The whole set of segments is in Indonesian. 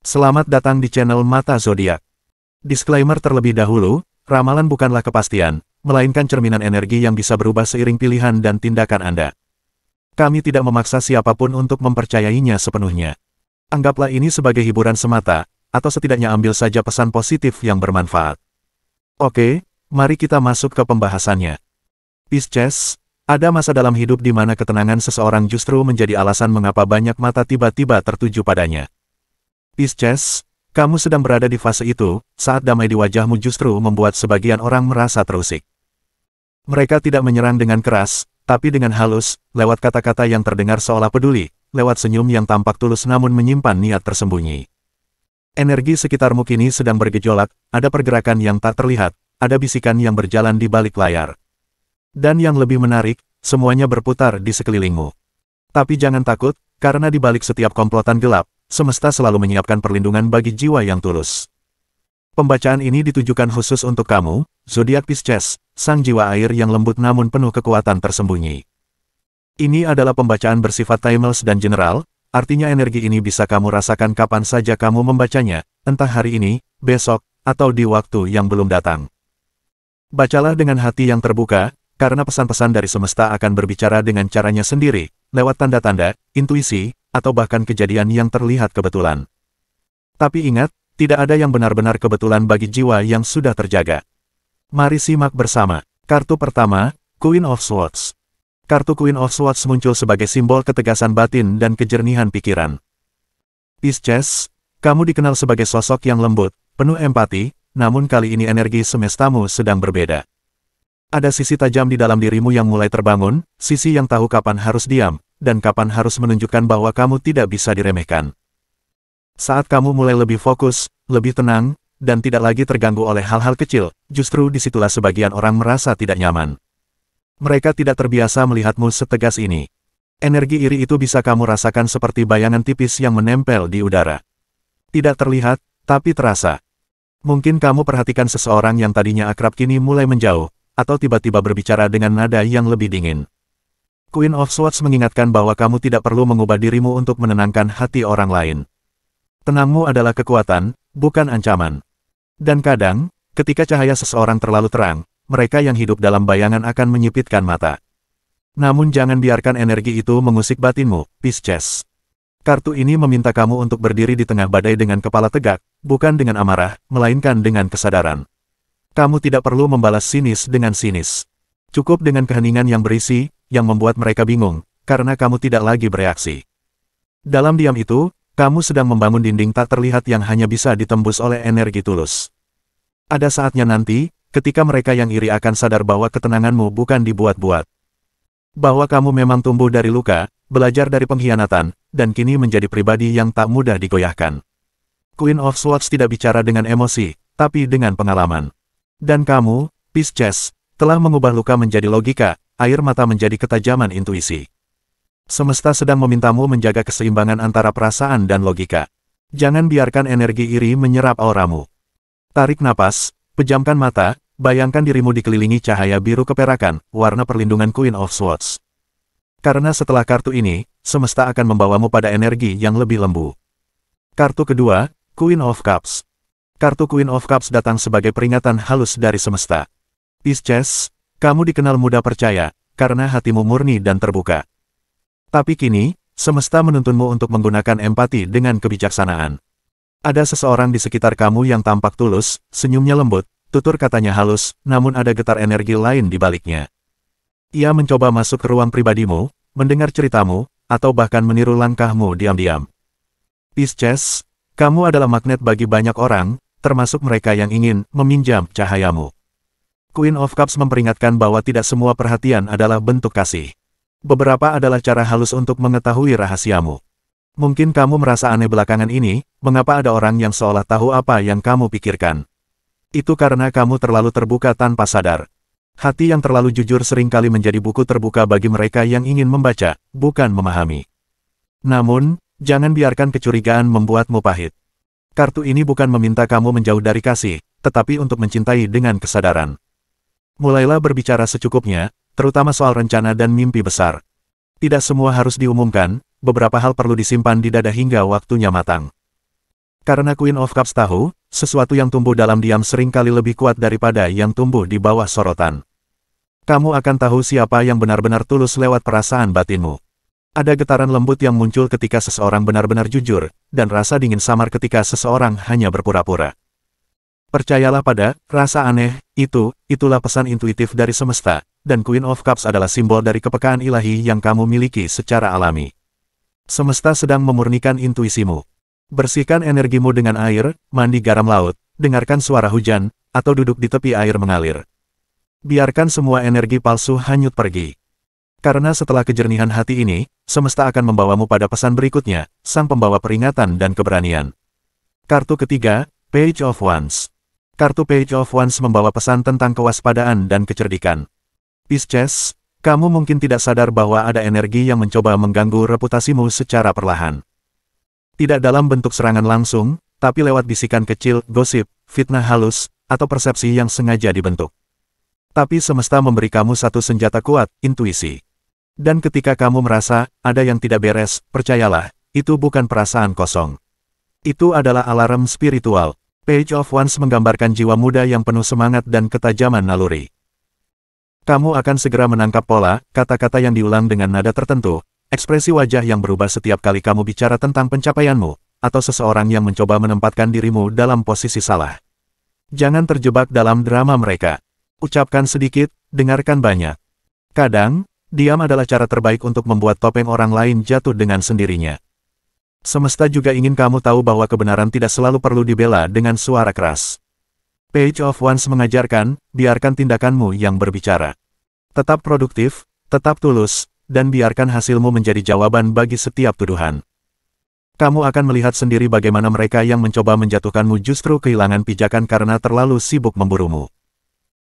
Selamat datang di channel Mata Zodiak. Disclaimer terlebih dahulu, ramalan bukanlah kepastian, melainkan cerminan energi yang bisa berubah seiring pilihan dan tindakan Anda. Kami tidak memaksa siapapun untuk mempercayainya sepenuhnya. Anggaplah ini sebagai hiburan semata, atau setidaknya ambil saja pesan positif yang bermanfaat. Oke, mari kita masuk ke pembahasannya. Pisces, ada masa dalam hidup di mana ketenangan seseorang justru menjadi alasan mengapa banyak mata tiba-tiba tertuju padanya. Pisces, kamu sedang berada di fase itu, saat damai di wajahmu justru membuat sebagian orang merasa terusik. Mereka tidak menyerang dengan keras, tapi dengan halus, lewat kata-kata yang terdengar seolah peduli, lewat senyum yang tampak tulus namun menyimpan niat tersembunyi. Energi sekitarmu kini sedang bergejolak, ada pergerakan yang tak terlihat, ada bisikan yang berjalan di balik layar. Dan yang lebih menarik, semuanya berputar di sekelilingmu. Tapi jangan takut, karena di balik setiap komplotan gelap, semesta selalu menyiapkan perlindungan bagi jiwa yang tulus. Pembacaan ini ditujukan khusus untuk kamu, zodiak Pisces, sang jiwa air yang lembut namun penuh kekuatan tersembunyi. Ini adalah pembacaan bersifat timeless dan general, artinya energi ini bisa kamu rasakan kapan saja kamu membacanya, entah hari ini, besok, atau di waktu yang belum datang. Bacalah dengan hati yang terbuka, karena pesan-pesan dari semesta akan berbicara dengan caranya sendiri, lewat tanda-tanda, intuisi, atau bahkan kejadian yang terlihat kebetulan. Tapi ingat, tidak ada yang benar-benar kebetulan bagi jiwa yang sudah terjaga. Mari simak bersama. Kartu pertama, Queen of Swords. Kartu Queen of Swords muncul sebagai simbol ketegasan batin dan kejernihan pikiran. Pisces, kamu dikenal sebagai sosok yang lembut, penuh empati, namun kali ini energi semestamu sedang berbeda. Ada sisi tajam di dalam dirimu yang mulai terbangun, sisi yang tahu kapan harus diam, dan kapan harus menunjukkan bahwa kamu tidak bisa diremehkan. Saat kamu mulai lebih fokus, lebih tenang, dan tidak lagi terganggu oleh hal-hal kecil, justru disitulah sebagian orang merasa tidak nyaman. Mereka tidak terbiasa melihatmu setegas ini. Energi iri itu bisa kamu rasakan seperti bayangan tipis yang menempel di udara. Tidak terlihat, tapi terasa. Mungkin kamu perhatikan seseorang yang tadinya akrab kini mulai menjauh, atau tiba-tiba berbicara dengan nada yang lebih dingin. Queen of Swords mengingatkan bahwa kamu tidak perlu mengubah dirimu untuk menenangkan hati orang lain. Tenangmu adalah kekuatan, bukan ancaman. Dan kadang, ketika cahaya seseorang terlalu terang, mereka yang hidup dalam bayangan akan menyipitkan mata. Namun jangan biarkan energi itu mengusik batinmu, Pisces. Kartu ini meminta kamu untuk berdiri di tengah badai dengan kepala tegak, bukan dengan amarah, melainkan dengan kesadaran. Kamu tidak perlu membalas sinis dengan sinis. Cukup dengan keheningan yang berisi, yang membuat mereka bingung, karena kamu tidak lagi bereaksi. Dalam diam itu, kamu sedang membangun dinding tak terlihat yang hanya bisa ditembus oleh energi tulus. Ada saatnya nanti, ketika mereka yang iri akan sadar bahwa ketenanganmu bukan dibuat-buat. Bahwa kamu memang tumbuh dari luka, belajar dari pengkhianatan, dan kini menjadi pribadi yang tak mudah digoyahkan. Queen of Swords tidak bicara dengan emosi, tapi dengan pengalaman. Dan kamu, Pisces, telah mengubah luka menjadi logika, air mata menjadi ketajaman intuisi. Semesta sedang memintamu menjaga keseimbangan antara perasaan dan logika. Jangan biarkan energi iri menyerap auramu. Tarik napas, pejamkan mata, bayangkan dirimu dikelilingi cahaya biru keperakan, warna perlindungan Queen of Swords. Karena setelah kartu ini, semesta akan membawamu pada energi yang lebih lembu. Kartu kedua, Queen of Cups. Kartu Queen of Cups datang sebagai peringatan halus dari semesta. Pisces, kamu dikenal mudah percaya, karena hatimu murni dan terbuka. Tapi kini, semesta menuntunmu untuk menggunakan empati dengan kebijaksanaan. Ada seseorang di sekitar kamu yang tampak tulus, senyumnya lembut, tutur katanya halus, namun ada getar energi lain di baliknya. Ia mencoba masuk ke ruang pribadimu, mendengar ceritamu, atau bahkan meniru langkahmu diam-diam. Pisces, kamu adalah magnet bagi banyak orang, termasuk mereka yang ingin meminjam cahayamu. Queen of Cups memperingatkan bahwa tidak semua perhatian adalah bentuk kasih. Beberapa adalah cara halus untuk mengetahui rahasiamu. Mungkin kamu merasa aneh belakangan ini, mengapa ada orang yang seolah tahu apa yang kamu pikirkan. Itu karena kamu terlalu terbuka tanpa sadar. Hati yang terlalu jujur seringkali menjadi buku terbuka bagi mereka yang ingin membaca, bukan memahami. Namun, jangan biarkan kecurigaan membuatmu pahit. Kartu ini bukan meminta kamu menjauh dari kasih, tetapi untuk mencintai dengan kesadaran. Mulailah berbicara secukupnya, terutama soal rencana dan mimpi besar. Tidak semua harus diumumkan, beberapa hal perlu disimpan di dada hingga waktunya matang. Karena Queen of Cups tahu, sesuatu yang tumbuh dalam diam sering kali lebih kuat daripada yang tumbuh di bawah sorotan. Kamu akan tahu siapa yang benar-benar tulus lewat perasaan batinmu. Ada getaran lembut yang muncul ketika seseorang benar-benar jujur, dan rasa dingin samar ketika seseorang hanya berpura-pura. Percayalah pada rasa aneh, itulah pesan intuitif dari semesta, dan Queen of Cups adalah simbol dari kepekaan ilahi yang kamu miliki secara alami. Semesta sedang memurnikan intuisimu. Bersihkan energimu dengan air, mandi garam laut, dengarkan suara hujan, atau duduk di tepi air mengalir. Biarkan semua energi palsu hanyut pergi. Karena setelah kejernihan hati ini, semesta akan membawamu pada pesan berikutnya, sang pembawa peringatan dan keberanian. Kartu ketiga, Page of Wands. Kartu Page of Wands membawa pesan tentang kewaspadaan dan kecerdikan. Pisces, kamu mungkin tidak sadar bahwa ada energi yang mencoba mengganggu reputasimu secara perlahan. Tidak dalam bentuk serangan langsung, tapi lewat bisikan kecil, gosip, fitnah halus, atau persepsi yang sengaja dibentuk. Tapi semesta memberi kamu satu senjata kuat, intuisi. Dan ketika kamu merasa ada yang tidak beres, percayalah, itu bukan perasaan kosong. Itu adalah alarm spiritual. Page of Wands menggambarkan jiwa muda yang penuh semangat dan ketajaman naluri. Kamu akan segera menangkap pola, kata-kata yang diulang dengan nada tertentu, ekspresi wajah yang berubah setiap kali kamu bicara tentang pencapaianmu, atau seseorang yang mencoba menempatkan dirimu dalam posisi salah. Jangan terjebak dalam drama mereka. Ucapkan sedikit, dengarkan banyak. Kadang, diam adalah cara terbaik untuk membuat topeng orang lain jatuh dengan sendirinya. Semesta juga ingin kamu tahu bahwa kebenaran tidak selalu perlu dibela dengan suara keras. Page of Wands mengajarkan, biarkan tindakanmu yang berbicara. Tetap produktif, tetap tulus, dan biarkan hasilmu menjadi jawaban bagi setiap tuduhan. Kamu akan melihat sendiri bagaimana mereka yang mencoba menjatuhkanmu justru kehilangan pijakan karena terlalu sibuk memburumu.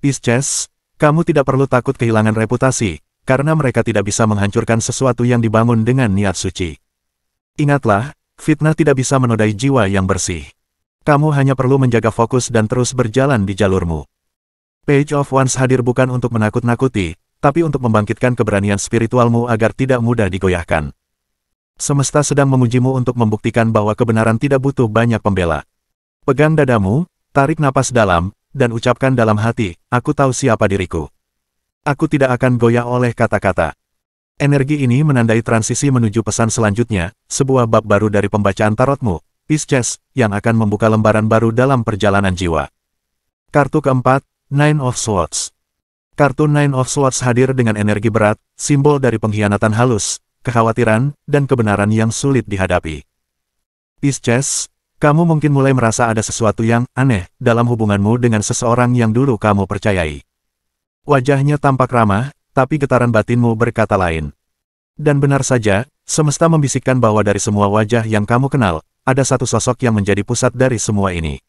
Pisces, kamu tidak perlu takut kehilangan reputasi, karena mereka tidak bisa menghancurkan sesuatu yang dibangun dengan niat suci. Ingatlah, fitnah tidak bisa menodai jiwa yang bersih. Kamu hanya perlu menjaga fokus dan terus berjalan di jalurmu. Page of Wands hadir bukan untuk menakut-nakuti, tapi untuk membangkitkan keberanian spiritualmu agar tidak mudah digoyahkan. Semesta sedang mengujimu untuk membuktikan bahwa kebenaran tidak butuh banyak pembela. Pegang dadamu, tarik napas dalam, dan ucapkan dalam hati, aku tahu siapa diriku. Aku tidak akan goyah oleh kata-kata. Energi ini menandai transisi menuju pesan selanjutnya, sebuah bab baru dari pembacaan tarotmu, Pisces, yang akan membuka lembaran baru dalam perjalanan jiwa. Kartu keempat, Nine of Swords. Kartu Nine of Swords hadir dengan energi berat, simbol dari pengkhianatan halus, kekhawatiran, dan kebenaran yang sulit dihadapi. Pisces, kamu mungkin mulai merasa ada sesuatu yang aneh dalam hubunganmu dengan seseorang yang dulu kamu percayai. Wajahnya tampak ramah, tapi getaran batinmu berkata lain. Dan benar saja, semesta membisikkan bahwa dari semua wajah yang kamu kenal, ada satu sosok yang menjadi pusat dari semua ini.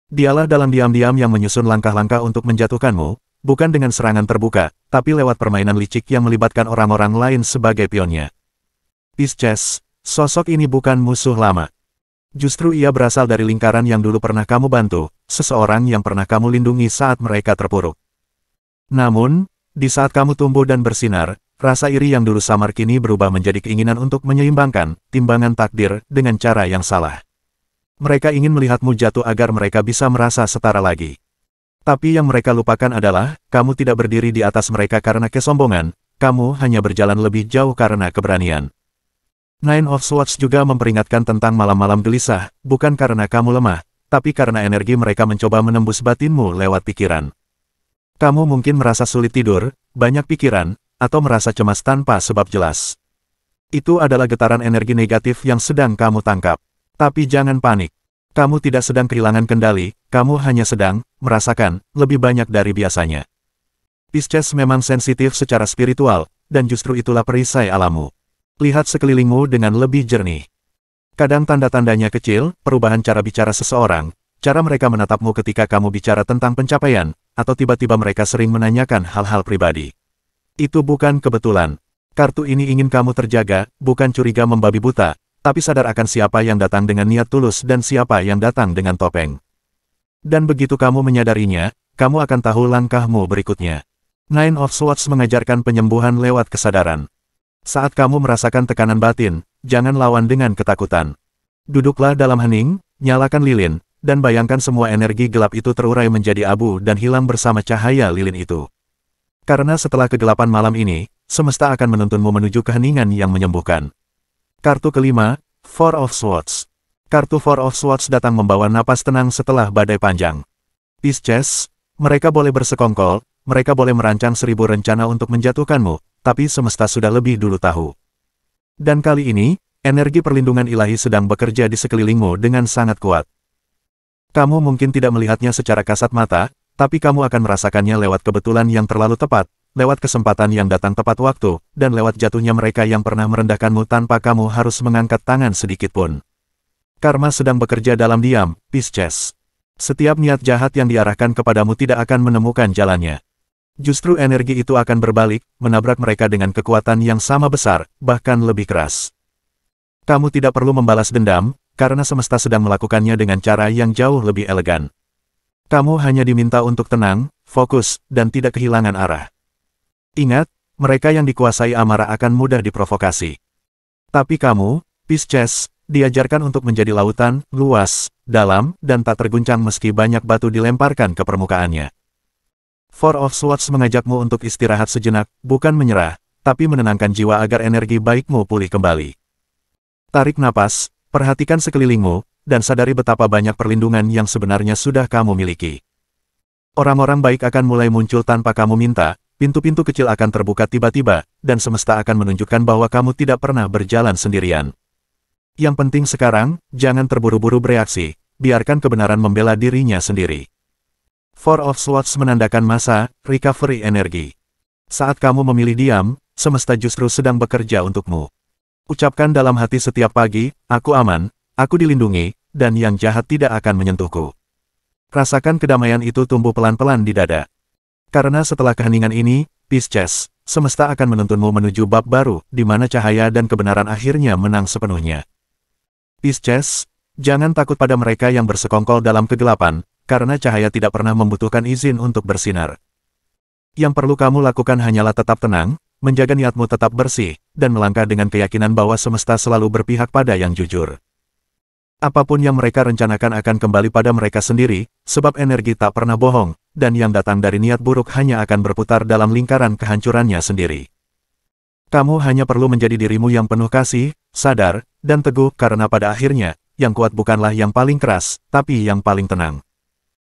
Dialah dalam diam-diam yang menyusun langkah-langkah untuk menjatuhkanmu, bukan dengan serangan terbuka, tapi lewat permainan licik yang melibatkan orang-orang lain sebagai pionnya. Pisces, sosok ini bukan musuh lama. Justru ia berasal dari lingkaran yang dulu pernah kamu bantu, seseorang yang pernah kamu lindungi saat mereka terpuruk. Namun, di saat kamu tumbuh dan bersinar, rasa iri yang dulu samar kini berubah menjadi keinginan untuk menyeimbangkan timbangan takdir dengan cara yang salah. Mereka ingin melihatmu jatuh agar mereka bisa merasa setara lagi. Tapi yang mereka lupakan adalah, kamu tidak berdiri di atas mereka karena kesombongan, kamu hanya berjalan lebih jauh karena keberanian. Nine of Swords juga memperingatkan tentang malam-malam gelisah, bukan karena kamu lemah, tapi karena energi mereka mencoba menembus batinmu lewat pikiran. Kamu mungkin merasa sulit tidur, banyak pikiran, atau merasa cemas tanpa sebab jelas. Itu adalah getaran energi negatif yang sedang kamu tangkap. Tapi jangan panik. Kamu tidak sedang kehilangan kendali, kamu hanya sedang merasakan lebih banyak dari biasanya. Pisces memang sensitif secara spiritual, dan justru itulah perisai alammu. Lihat sekelilingmu dengan lebih jernih. Kadang tanda-tandanya kecil, perubahan cara bicara seseorang, cara mereka menatapmu ketika kamu bicara tentang pencapaian, atau tiba-tiba mereka sering menanyakan hal-hal pribadi. Itu bukan kebetulan. Kartu ini ingin kamu terjaga, bukan curiga membabi buta, tapi sadar akan siapa yang datang dengan niat tulus dan siapa yang datang dengan topeng. Dan begitu kamu menyadarinya, kamu akan tahu langkahmu berikutnya. Nine of Swords mengajarkan penyembuhan lewat kesadaran. Saat kamu merasakan tekanan batin, jangan lawan dengan ketakutan. Duduklah dalam hening, nyalakan lilin, dan bayangkan semua energi gelap itu terurai menjadi abu dan hilang bersama cahaya lilin itu. Karena setelah kegelapan malam ini, semesta akan menuntunmu menuju keheningan yang menyembuhkan. Kartu kelima, Four of Swords. Kartu Four of Swords datang membawa napas tenang setelah badai panjang. Pisces, mereka boleh bersekongkol, mereka boleh merancang 1000 rencana untuk menjatuhkanmu, tapi semesta sudah lebih dulu tahu. Dan kali ini, energi perlindungan ilahi sedang bekerja di sekelilingmu dengan sangat kuat. Kamu mungkin tidak melihatnya secara kasat mata, tapi kamu akan merasakannya lewat kebetulan yang terlalu tepat, lewat kesempatan yang datang tepat waktu, dan lewat jatuhnya mereka yang pernah merendahkanmu tanpa kamu harus mengangkat tangan sedikitpun. Karma sedang bekerja dalam diam, Pisces. Setiap niat jahat yang diarahkan kepadamu tidak akan menemukan jalannya. Justru energi itu akan berbalik, menabrak mereka dengan kekuatan yang sama besar, bahkan lebih keras. Kamu tidak perlu membalas dendam, karena semesta sedang melakukannya dengan cara yang jauh lebih elegan. Kamu hanya diminta untuk tenang, fokus, dan tidak kehilangan arah. Ingat, mereka yang dikuasai amarah akan mudah diprovokasi. Tapi kamu, Pisces, diajarkan untuk menjadi lautan, luas, dalam, dan tak terguncang meski banyak batu dilemparkan ke permukaannya. Four of Swords mengajakmu untuk istirahat sejenak, bukan menyerah, tapi menenangkan jiwa agar energi baikmu pulih kembali. Tarik napas, perhatikan sekelilingmu, dan sadari betapa banyak perlindungan yang sebenarnya sudah kamu miliki. Orang-orang baik akan mulai muncul tanpa kamu minta, pintu-pintu kecil akan terbuka tiba-tiba, dan semesta akan menunjukkan bahwa kamu tidak pernah berjalan sendirian. Yang penting sekarang, jangan terburu-buru bereaksi, biarkan kebenaran membela dirinya sendiri. Four of Swords menandakan masa recovery energi. Saat kamu memilih diam, semesta justru sedang bekerja untukmu. Ucapkan dalam hati setiap pagi, aku aman, aku dilindungi, dan yang jahat tidak akan menyentuhku. Rasakan kedamaian itu tumbuh pelan-pelan di dada. Karena setelah keheningan ini, Pisces, semesta akan menuntunmu menuju bab baru, di mana cahaya dan kebenaran akhirnya menang sepenuhnya. Pisces, jangan takut pada mereka yang bersekongkol dalam kegelapan, karena cahaya tidak pernah membutuhkan izin untuk bersinar. Yang perlu kamu lakukan hanyalah tetap tenang, menjaga niatmu tetap bersih, dan melangkah dengan keyakinan bahwa semesta selalu berpihak pada yang jujur. Apapun yang mereka rencanakan akan kembali pada mereka sendiri, sebab energi tak pernah bohong, dan yang datang dari niat buruk hanya akan berputar dalam lingkaran kehancurannya sendiri. Kamu hanya perlu menjadi dirimu yang penuh kasih, sadar, dan teguh karena pada akhirnya, yang kuat bukanlah yang paling keras, tapi yang paling tenang.